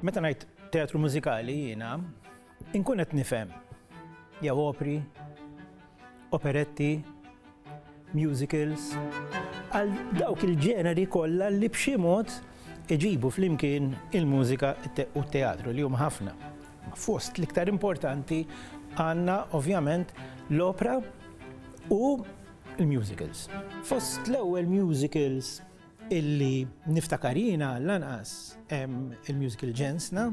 Meta ngħid teatru mużikali jiena inkun qed nifhem jew opri, operetti, musicals, għal dawk il-ġeneri kollha li b'xi mod iġibu flimkien il-mużika u t-teatru li huma ħafna. Fost l-iktar importanti għandna ovvjament l-opera u l-musicals. Fost l-ewwel musicals illi niftakarina l-anqas il-musical Ġensna,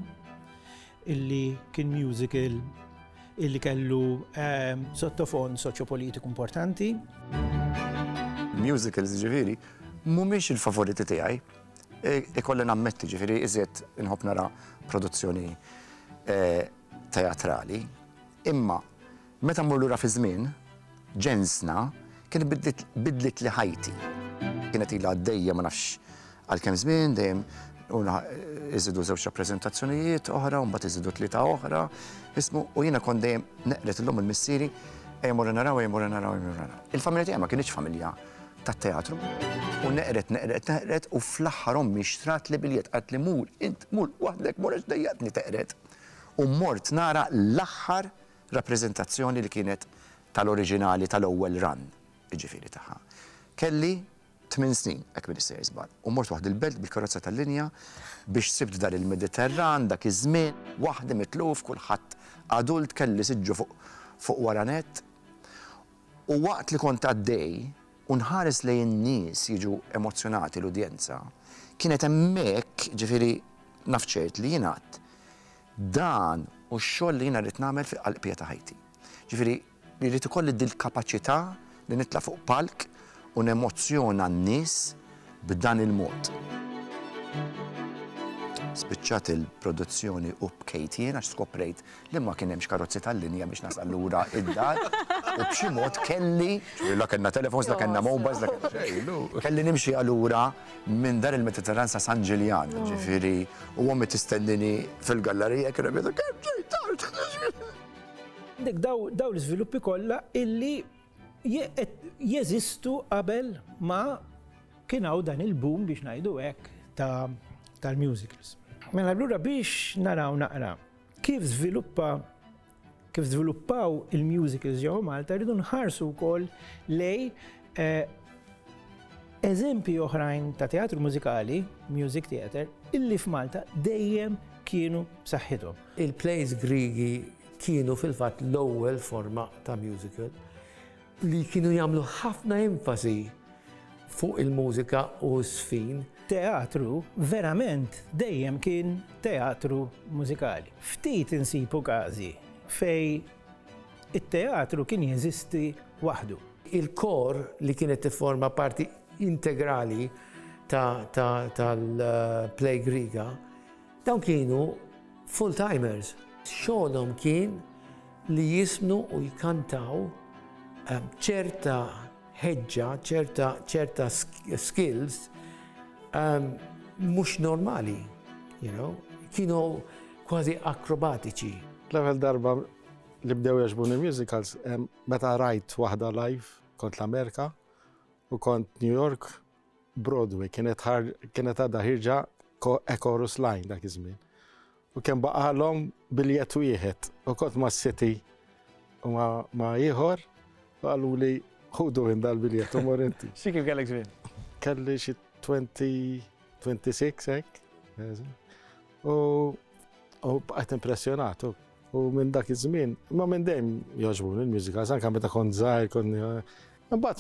illi kien musical illi kellu sottofon soċjopolitiku importanti. Musicals ġifieri mhumiex il-favoriti tiegħi. Ikolli nammetti ġifieri iżjed inħobb nara produzzjoni teatrali. Imma meta mmur lura fi żmien, Ġensna kien bidlet li ħajti. Kienet ilha għaddejja ma nafx għalkemm żmien dejjem iżidu żewġ rappreżentazzjonijiet oħra u mbagħad iżidu tlieta oħra. Ismu u jiena kont dejjem neqret illum il-missieri ejmur naraw. Il-familja tiegħi ma kienx familja tat-teatru. U neqret u fl-aħħar ommi xtrat li biljett qalt li mur waħdek mur għax dejjaqtni teqret. U mort nara l-aħħar rappreżentazzjoni li kienet tal-oriġinali tal-ewwel run, jiġifieri tagħha. Kelli 8 snin, hekk min issejjer żball. U mort waħd il-belt bil-karozza tal-linja biex sibt dar il-Mediterran dak iż-żmien, waħdi mitluf kulħadd adult kelli siġġu fuq wara nett. U waqt li kont għaddej u nħares lejn in-nies jiġu emozzjonati l-udjenza, kienet hemmhekk ġifieri naf ċert li jingħad dan u x-xogħol li jiena rrid nagħmel fi qalbija ta' ħajti. Ġifieri li rrid ikolli dil-kapaċità li nitla' fuq palk u nemozzjona n-nies b'dan il-mod. Spiċċat il-produzzjoni u bkejt jien għax skoprejt li ma kien hemmx karozzi tal-linja biex nasal lura id-dar u b'xi mod kelli, la kellna telefons, la kellna mobiles, la kellna xejn. Kelli nimxi allura minn dar il-Mediterran sa San Ġiljan, ġifieri u ommi tistennini fil-gallerija kien hemm kemm ġejt Dik daw l-iżviluppi kollha illi jeżistu qabel ma kien hawn dan il-boom biex ngħidu hekk tal-musicals. Mela allura biex naraw naqra kif żviluppaw il-musicals ġew Malta rridu nħarsu wkoll lej eżempji oħrajn ta' teatru mużikali, music theatre, illi f'Malta dejjem kienu b'saħħithom. Il-plays Griegi kienu fil-fatt l-ewwel forma ta' musical li kienu jagħmlu ħafna enfasi fuq il-mużika u s-sfin. Teatru verament dejjem kien teatru mużikali. Ftit insibu każi fej it-teatru kien jeżisti waħdu. Il-kor li kienet tifforma parti integrali tal-play Griega, dawn kienu full-timers. Xogħolhom kien li jisnu u jkantaw ċerta ħeġġa, ċerta skills mhux normali, kienu kważi akrobatiċi. L-ewwel darba li bdew jogħġbuni musicals meta rajt waħda live kont l-Amerika u kont New York Broadway kienet għadha ħirġa Chorus Line dak iż-żmien. U kien baqalhom biljett wieħed u kont ma' City u ma' ieħor qalu li ħudu minn dal-biljett u mor inti. Xi kif kellek żmien? Kelli xi 26 hekk. U bqgħet impressjonat. U minn dak iż-żmien, ma minn dejjem jogħġbuni l-musicals, anke meta kont żgħir imbagħad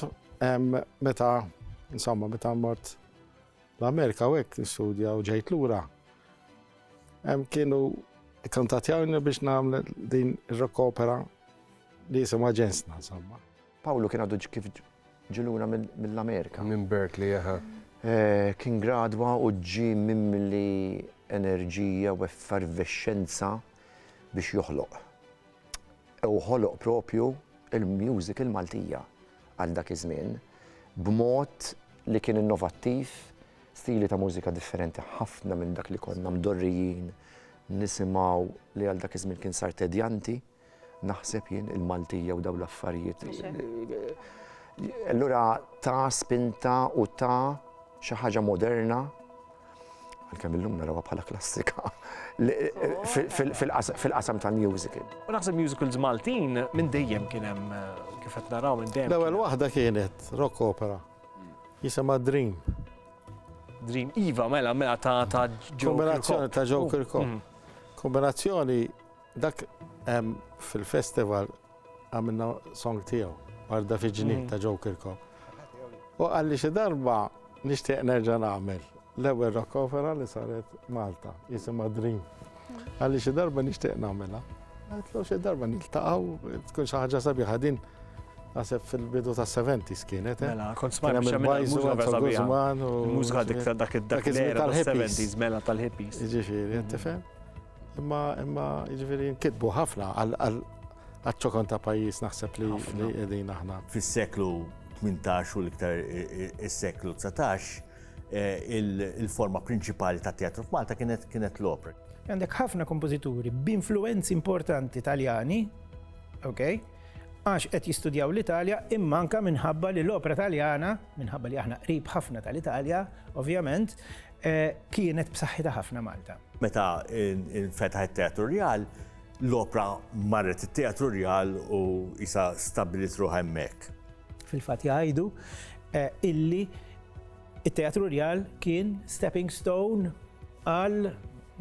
meta mort l-Amerika u hekk nistudja u ġejt lura. Kienu kontattjawni biex nagħmel din ir-rock opera li jisimha Ġensna, insomma. Pawlu kien għadu kif ġiluna mill-Amerika. Minn Berkeley, Kien gradwa u ġi mimli enerġija u effervescenza biex joħloq. U ħoloq propju il-music il-Maltija għal dak iż-żmien b'mod li kien innovattiv, stili ta' mużika differenti ħafna minn dak li konna mdorrijin nisimgħu li għal dak iż-żmien kien sar tedjanti, naħseb jien il-Maltija u daw l-affarijiet. Allura ta' spinta u ta' xi ħaġa moderna għalkemm illum narawha bħala klassika fil-qasam tal-musical. U naħseb musicals Maltin minn dejjem kien hemm kif qed naraw minn dejjem. L-ewwel waħda kienet rock opera. Jisimha Dream. Dream Iva mela ta' Kombinazzjoni ta' Joe Kirkhope. Kombinazzjoni dak fil-festival għamilna song tiegħu Warda fi ġnien ta' Joe Kirkhope. U għalli xi darba nixtieq nerġa' nagħmel l-ewwel rock opera li saret Malta, jisimha Dream. Għalli xi darba nixtieq nagħmilha. Għatlu xi darba niltaqgħu tkun xi ħaġa sabiħa din naħseb fil-bidu tas-70s kienet. Mela, kont smajt mużika dik dak tal-70s mela tal-hippies. Jiġifieri, tifhem? Imma jiġifieri nkitbu ħafna għal-ċokon ta' pajjiż naħseb li qegħdin aħna. Fis-seklu 18 u l-iktar is-seklu 19 il-forma prinċipali ta' teatru f'Malta kienet l-opera. Għandek ħafna kompożituri b'influenzi importanti Taljani, okay? Għax qed jistudjaw l-Italja imma anke minħabba li l-opera Taljana, minħabba li aħna qrib ħafna tal-Italja, ovvjament, kienet b'saħħitha ħafna Malta. Meta infetaħ it-Teatru Real, l-opera marret it-Teatru Real u isa stabbilit ruħha hemmhekk. Fil-fatt jgħidu illi it-Teatru Real kien stepping stone għal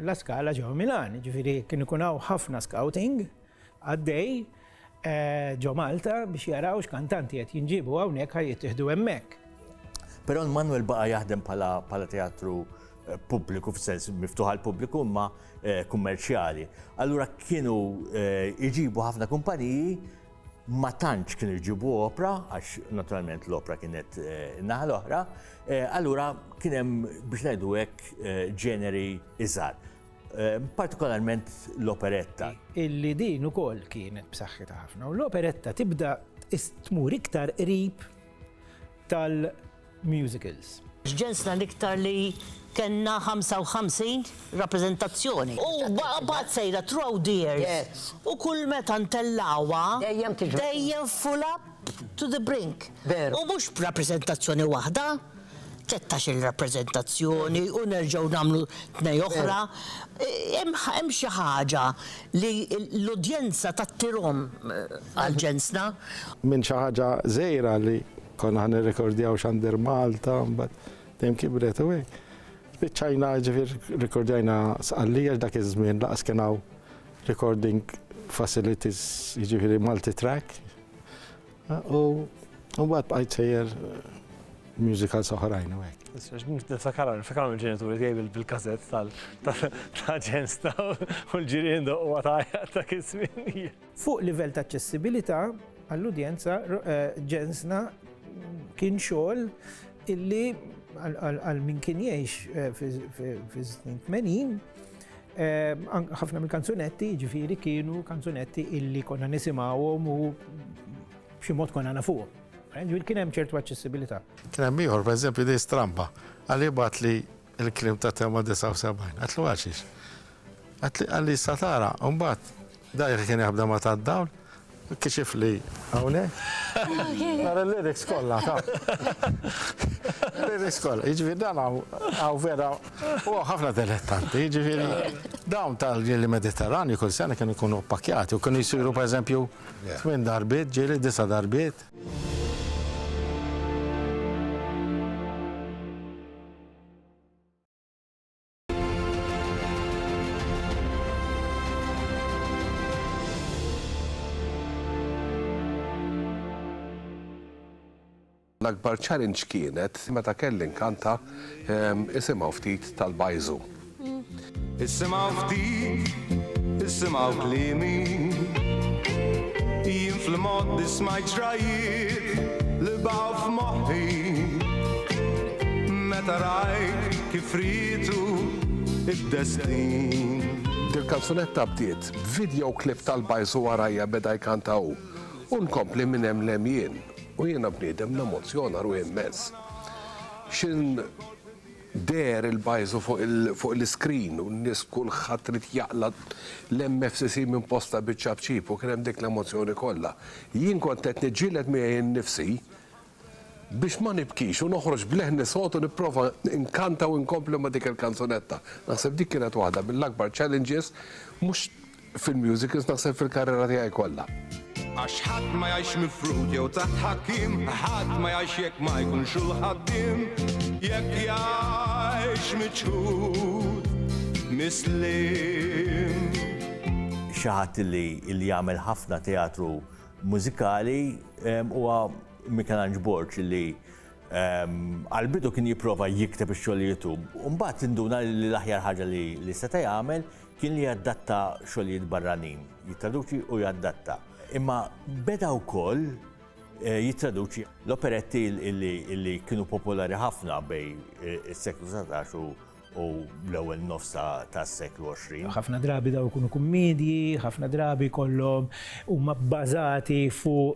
la Scala ġew Milan, ġifieri kien ikun hawn ħafna scouting għaddej ġo Malta biex jaraw x'kantanti qed jinġibu hawnhekk jittieħdu hemmhekk. Però Manuel baqa' jaħdem bħala teatru pubbliku f'sens miftuħ għal pubbliku imma kummerċjali. Allura kienu jġibu ħafna kumpaniji ma tantx kienu jġibu opera, għax naturalment l-opera kienet naħa l-oħra, allura kien hemm biex ngħidu hekk ġeneri iżgħar. Partikolarment l-operetta. Illi din ukoll kienet b'saħħitha ħafna u l-operetta tibda tmur iktar qrib tal-musicals. Ġensna l-iktar li kenna 55 rappresentazzjoni. U baqbad sejra throughout the years. U kull meta ntellawa dejjem full up to the brink. U mhux rappresentazzjoni waħda, 13 il-rappresentazzjoni u nerġgħu nagħmlu tnej oħra. Hemm xi ħaġa li l-udjenza tat-tirhom għal ġensna. Minn xi ħaġa żgħira li konna nirrekordjaw x'għandir Malta, mbagħad dejjem kibret u hekk. Spiċċajna ġifier rikordjajna sqallija dak iż-żmien laqas kien hawn recording facilities jiġifieri multi-track. U mbagħad bqajt sejjer musicals oħrajn u hekk. Nifakarom il-ġenituri tiegħi bil-każett tal-ġensna u l-ġirien doqqu għatajja ta' kismin. Fuq livell ta' aċċessibilità għall-udjenza ġensna kien xogħol illi għal min kien jgħix fi snin 80, ħafna mill-kanzunetti ġifieri kienu kanzunetti illi konna nisimgħuhom u b'xi mod konna nafuhom. Ġifieri kien hemm ċertu aċċessibilità. Kien hemm ieħor pereżempju di stramba għalli bat li l-klim ta' tema 79, għatlu għaxix. Għalli satara, u mbagħad dajr kien jabda ma ta' dawl, kixif li hawnhekk. Għara l-lyrics kollha ta' l-lyrics kollha. Jiġifieri dan hawn vera u ħafna dilettanti, jiġifieri dawn tal-ġieli Mediterrani kull sena kienu jkunu pakkjati u kienu jsiru pereżempju 8 darbiet, ġieli 9 darbiet. L-akbar challenge kienet meta kelli nkanta isimgħu ftit tal-bajżu. Isimgħu ftit, isimgħu kliemi, jien fil-mod nismajt xrajiet li baw f'moħħi. Meta rajt kif ritu id-destin. Dil-kanzunetta bdiet video klip tal-bajżu warajja beda jkantaw u nkompli minn hemm lemjien. U jiena bniedem namozzjona ruħi immens. Xin der il-bajżu fuq l-iskrin u n-nies kulħadd trid jaqla l-MFCC minn posta biċ-ċabċib u kien hemm dik l-emozzjoni kollha. Jien kont qed niġġieled miegħi nnifsi biex ma nibkix u noħroġ bleħni sot u nipprova nkanta u nkompli ma dik il-kanzunetta. Naħseb dik kienet waħda mill-akbar challenges mhux fil-musicals naħseb fil-karriera tiegħi kollha. Għax ħadd ma jgħix mifrud jew taħt ħakkim, ħadd ma jgħix jekk ma jkunx ħaddim, jekk jgħix miċħud mislim. Xi ħadd li jagħmel ħafna teatru mużikali huwa Michelangelo Borg li għal-bidu kien jipprova jikteb ix-xogħlijiet u mbagħad induna li l-aħjar ħaġa li seta' jagħmel kien li jaddatta xogħlijiet barranin, jittraduċi u jaddatta. Imma beda wkoll jittraduċi l-operetti li kienu popolari ħafna bej is-seklu 17 u l-ewwel nofs tas-seklu 20. Ħafna drabi daw ikunu kummedji, ħafna drabi kollhom huma bbażati fuq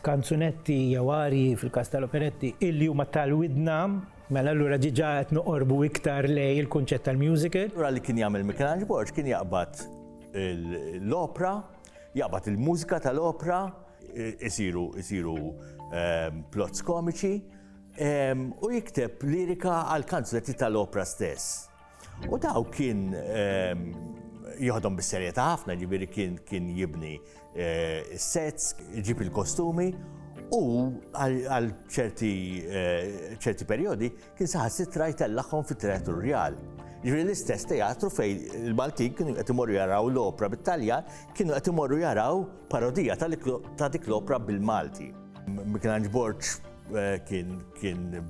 kanzunetti jew ari fil-każ tal-operetti illi huma tal-widna. Mela allura ġiġa qed noqorbu iktar lej il-kunċett tal-musical. Allura li kien jagħmel Michelangelo Borg kien jaqbad l-opera, jaqbad il-mużika tal-opera, isiru plots komiċi u jikteb lirika għal kanzunetti tal-opera stess. U daw kien jieħodhom bis-serjetà ħafna, ġifieri kien jibni sets, jġib il-kostumi u għal ċerti perjodi kien saħansitra jtellaħħom fit-Teatru Rjal. Ġifieri l-istess teatru fejn il-Maltin kienu qed imorru jaraw l-opera bit-Taljan, kienu qed imorru jaraw parodija ta' dik l-opera bil-Malti. Michelangelo Borg kien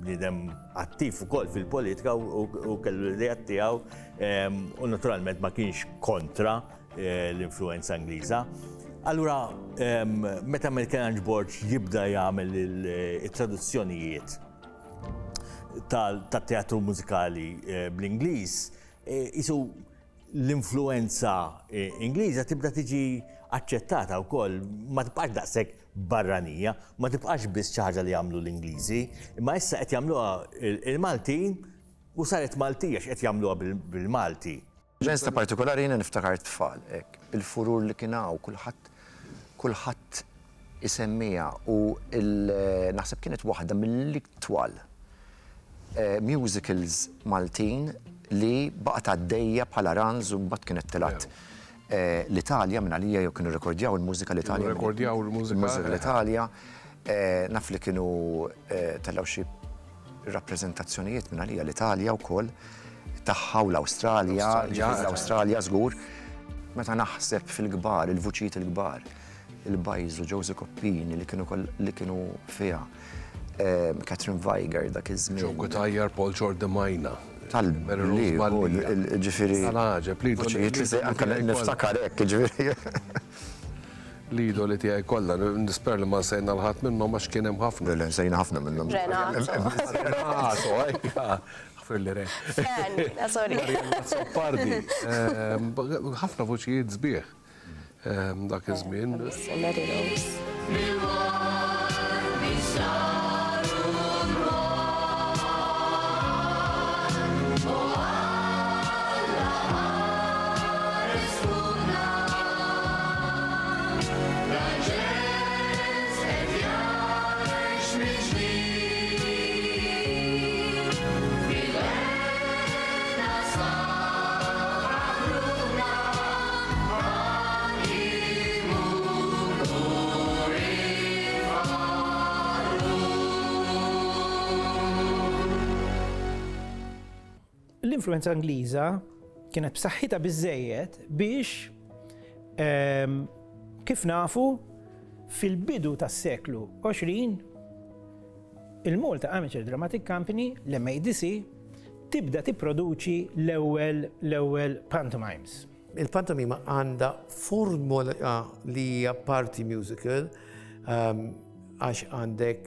bniedem attiv ukoll fil-politika u kellu l-idejat tiegħu u naturalment ma kienx kontra l-influenza Ingliża. Allura, meta Michelangelo Borg jibda jagħmel it-traduzzjonijiet tat-teatru mużikali bl-Ingliż, isu l-influenza Ingliża tibda tiġi aċċettata wkoll, ma tibqax daqshekk barranija, ma tibqax biss xi ħaġa li jagħmlu l-Ingliżi, imma issa qed jagħmluha il-Maltin u saret Maltija x'qed jagħmluha bil-Malti. Ġensta partikolari jiena niftakar tfal, il-furur li kien hawn kulħadd isemmija u naħseb kienet waħda mill-iktwal musicals Maltin li baqgħet għaddejja bħala ranż u mbagħad kienet tilgħat l-Italja minn għalija jew kienu rekordjaw il-mużika l-Italja. Rekordjaw il-mużika l-Italja. Naf li kienu tellaw xi rappreżentazzjonijiet minn għalija l-Italja wkoll tagħha u l-Awstralja, l-Awstralja żgur. Meta naħseb fil-kbar, il-vuċijiet il-kbar, il-Bajzu, Jose Coppini li kienu fiha, Catherine Weiger dak iż-żmien. Joe Gutierrez, Paul Jordan Majna. Tal-li, ġifiri. Tal-ħaġeb, li niftakar hekk, ġifiri. Lido li tiegħi kollha, nisper li ma sejna l-ħadd minnhom għax kien hemm ħafna. Le sejna ħafna minnhom. Pardi. Ħafna vuċijiet sbieħ dak iż-żmien. L-influenza Ingliża kienet b'saħħitha biżżejjed biex kif nafu fil-bidu tas-seklu 20 il-Malta Amateur Dramatic Company, l-MADC, tibda tipproduċi l-ewwel pantomimes. Il-pantomima għandha formula li hija parti musical għax għandek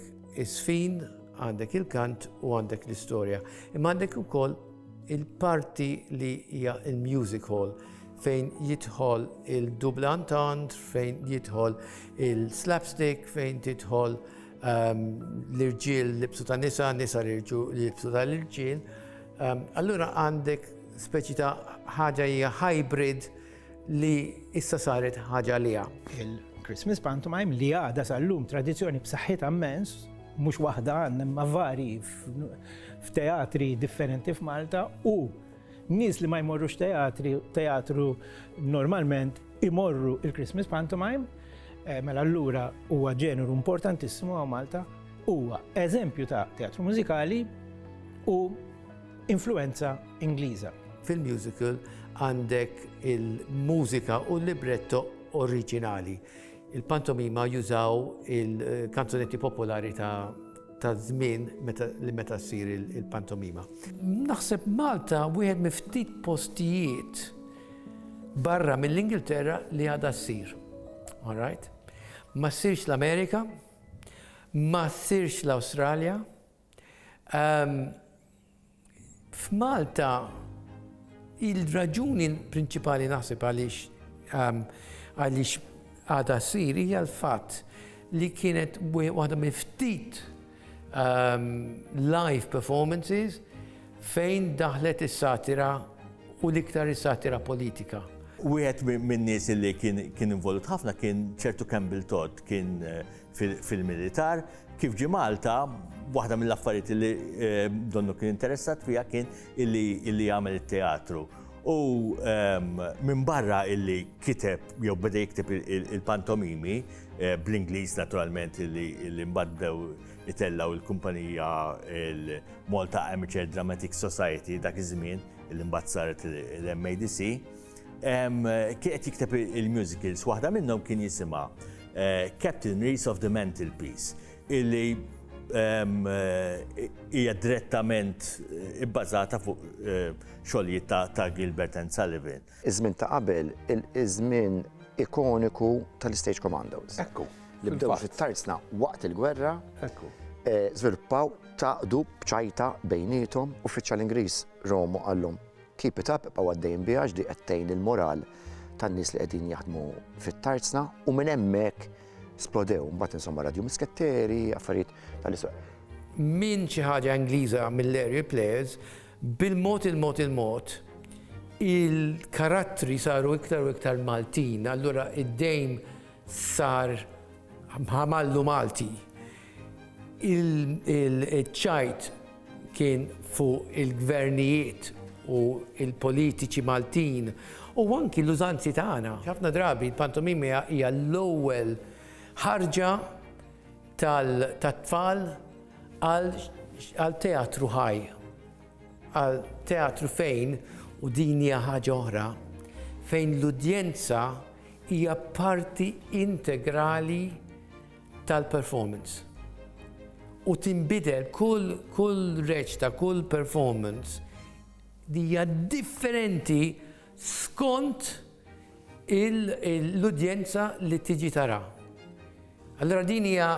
is-sfin, għandek il-kant u għandek l-istorja. Imma għandek ukoll il-parti li hija il-music hall fejn jidħol il-dublantant, fejn jidħol il-slapstick, fejn tidħol l-irġiel libsu ta' nisa, nisa libsu ta' l-irġiel. Allura għandek speċi ta' ħaġa hija hybrid li issa saret ħaġa liha. Christmas pantomime li għada sal-lum tradizzjoni b'saħħitha immens, mhux waħda għandna imma vari f'teatri differenti f'Malta u nies li ma jmorrux teatru normalment imorru il-Christmas pantomime, mela allura huwa ġeneru importantissimu għal Malta, huwa eżempju ta' teatru mużikali u influenza Ingliża. Fil-musical għandek il-mużika u l-libretto oriġinali. Il-pantomima jużaw il-kanzonetti popolari ta' żmien li meta ssir il-pantomima. Naħseb Malta wieħed miftit postijiet barra mill-Ingilterra li għadha ssir. All right? Ma ssirx l-Amerika, ma ssirx l-Awstralja. F'Malta il-raġuni prinċipali naħseb għaliex għadha ssir hija l-fatt li kienet waħda minn ftit live performances fejn daħlet is-satira u l-iktar is-satira politika. Wieħed minn nies li kien involut ħafna kien ċertu Campbell Todd kien fil-militar, kif ġie Malta, waħda mill-affarijiet li donnu kien interessat fija kien illi jagħmel it-teatru. U minn barra illi kiteb jew beda jikteb il-pantomimi bl-Ingliż naturalment illi mbagħad itellaw il-kumpanija il-Malta Amateur Dramatic Society dak iż-żmien illi mbagħad saret il-MADC. Kienet jikteb il-musicals, waħda minnhom kien jisimha Captain Reese of the Mantelpiece, illi hija direttament ibbażata fuq xogħlijiet ta' Gilbert and Sullivan. Iż-żmien ta' qabel, iż-żmien ikoniku tal-Stage Commandos. Ekku. Li bdew fit-tarzna waqt il-gwerra, Ekku. żviluppaw taqdu b'ċajta bejniethom, uffiċjal Ingliż Romo qallhom keep it up, ibqgħu għaddejjin biha di qed tgħin il-moral tan-nies li qegħdin jaħdmu fit-tarzna u minn hemmhekk splodew, mbagħad insomma radju misketteri, affarijiet tal-iswa. Min xi ħaġa Ingliża mill-area players, bil-mod il-karattri saru iktar u iktar Maltin, allura id-dejm sar ħamallu Malti. Il-ċajt kien fuq il-gvernijiet u il-politiċi Maltin u anki l-użanzi tagħna. Ħafna drabi il-pantomima hija l-ewwel ħarġa tat-tfal għal teatru ħaj, għal teatru fejn, u din hija ħaġa oħra, fejn l-udjenza hija parti integrali tal-performance. U tinbidel kull reċta, kull performance hija differenti skont l-udjenza li tiġi tara. Allora din hija,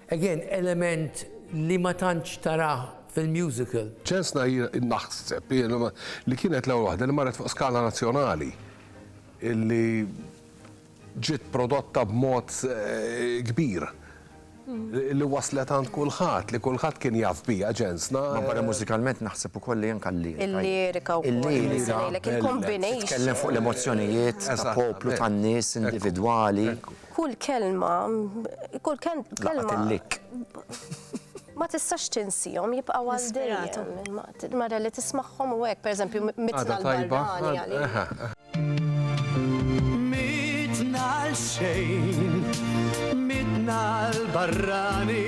again, element li ma tantx tara fil-musical. Ġensna naħseb li kienet l-ewwel waħda li marret fuq skala nazzjonali illi ġiet prodotta b'mod kbir. Li waslet għand kulħadd, li kulħadd kien jaf bija ġensna. Ma barra mużikalment naħseb ukoll li anke il-lirika wkoll il-combination. Tkellem fuq l-emozzjonijiet ta' poplu tan-nies individwali. Kull kelma ma tistax tinsihom jibqgħu għal dejjem. Mara li tismagħhom u hekk, pereżempju mitna l-barrani għalik. Mitna l-xejn, mitna l-barrani,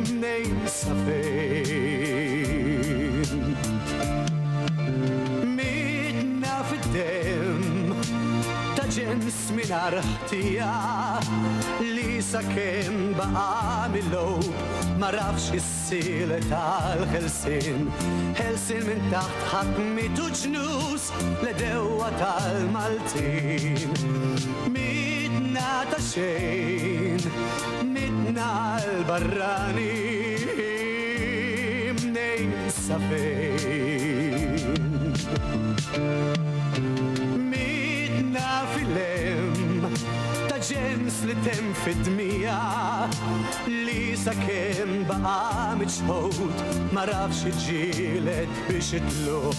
mnejn sa fejn. Mitna fid-dem ta' ġens mingħajr ħtija li sakemm baqa' mill-logħob ma rafx is-siel tal-ħelsien. Ħelsien minn taħt ħatmiet u ġnus l-dewwa tal-Maltin. Midna ta' xejn, midna l-barrani, mnejn sa fejn. Midna fil-lem ta' ġens li tem fid-dmija li sakemm baqa' miċħud ma rafx iġġieled biex itluq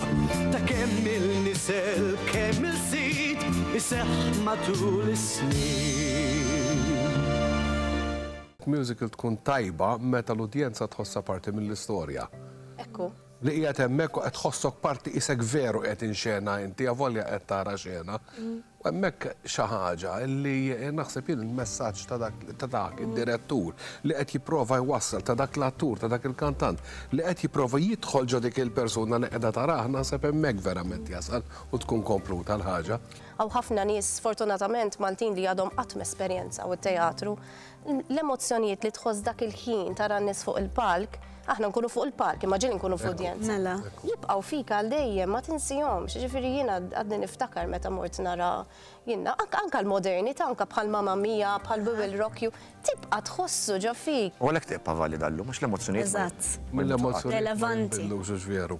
ta' kemm il-nisel kemm il-sit iseħħ matul is-snin. Musical tkun tajba meta l-udjenza tħossha parti mill-istorja. Ekku. Li qiegħed hemmhekk u qed tħossok parti isek veru qed inxena inti avolja qed tara xena. Hemmhekk xi ħaġa li naħseb jien il-messaġġ ta' dak id-direttur li qed jipprova jwassal ta' dak l-attur ta' dak il-kantant li qed jipprova jidħol ġo dik il-persuna li qiegħda tarah naħseb hemmhekk verament jasal u tkun kompluta l-ħaġa. Għaw ħafna nies sfortunatament Maltin li għadhom qatt esperjenza u t-teatru, l-emozzjonijiet li tħoss dak il-ħin tara n-nies fuq il-palk, aħna nkunu fuq il-palk, immaġini nkunu fuq udjenza. Mela. Jibqgħu fik għal dejjem, ma tinsihomx, ġifieri jiena għadni niftakar meta mort nara jiena anke l-modernità, anke bħal Mamma Mia, bħal We Will Rock You, tibqa' tħossu ġo fik. U għalhekk tibqa' valid għallu, mhux l-emozzjonijiet. Eżatt. Mill-emozzjoni. Relevanti. Veru.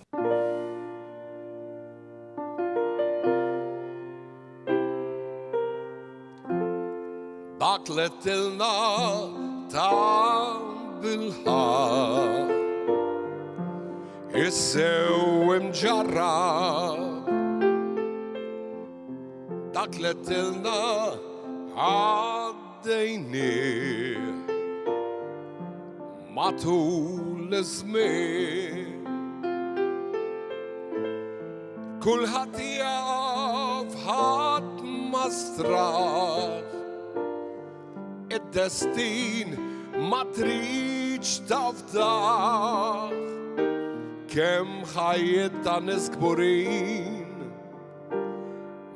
Dak li tilna ta' bil-ħar issew imġarrab dak li tilna għaddejnieh matul iż-żmien kulħadd jaf ħadd ma straħ id-destin ma tridx tafdaħ kemm ħajjiet ta' nies kburin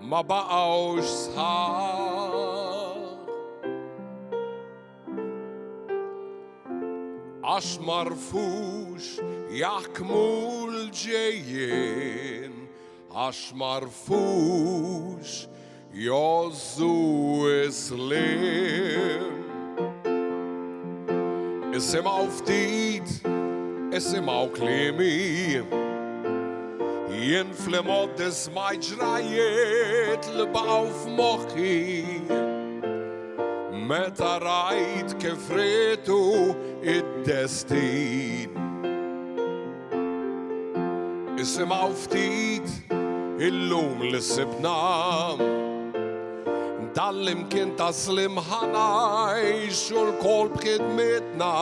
ma baqgħux sħaħ għax marfux jaħkmu l-ġejjien għax marfux jozzu islim isimaw ftit, isimaw klimi jien fl-imod ismaj ġrajiet li baqgħu f'moħħi meta rajt kif ritu id-destin isimaw ftit illum li sibna dal-imkien ta' slim ħanajx u l-kol b'ħidmitna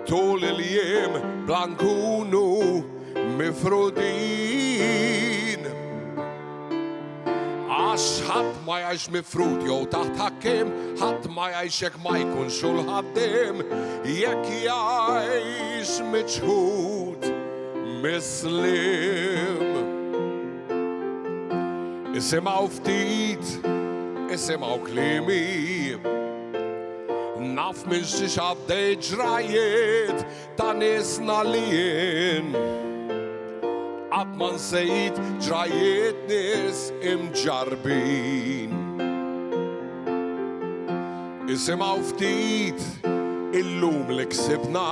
tul il-jiem blankunu mifrudin għax ħadd ma jgħix mifrud jew taħt ħakkim ħadd ma jgħix jekk ma jkunx ul ħaddiem jekk jgħix miċħud mislim isimaw ftit, isimaw klimi naf minn xi xaddej ġrajiet ta' niesna li jien qatt ma nsejt ġrajiet nies imġarbin isimaw ftit illum li ksibna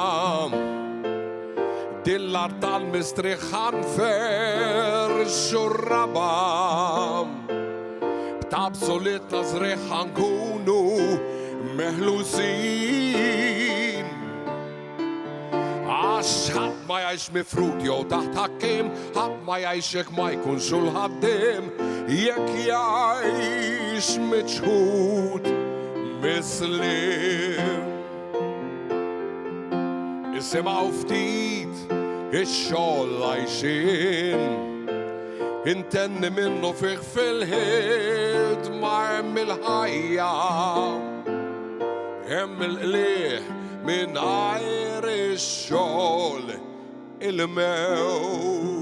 dillar tal-mistriħ ħanfer xurrabam b'tabsolitna zriħ ħankunu meħlusin għax ħadd ma jgħix mifrud jew taħt ħakkim ħadd ma jgħix jekk ma jkunx ul ħaddiem jekk jgħix miċħud mislim isimaw ftit ix-xogħol għajxin intenni minnu fih fil-ħidma hemm il-ħajja hemm il-qlieħ mingħajr ix-xogħol il-mewt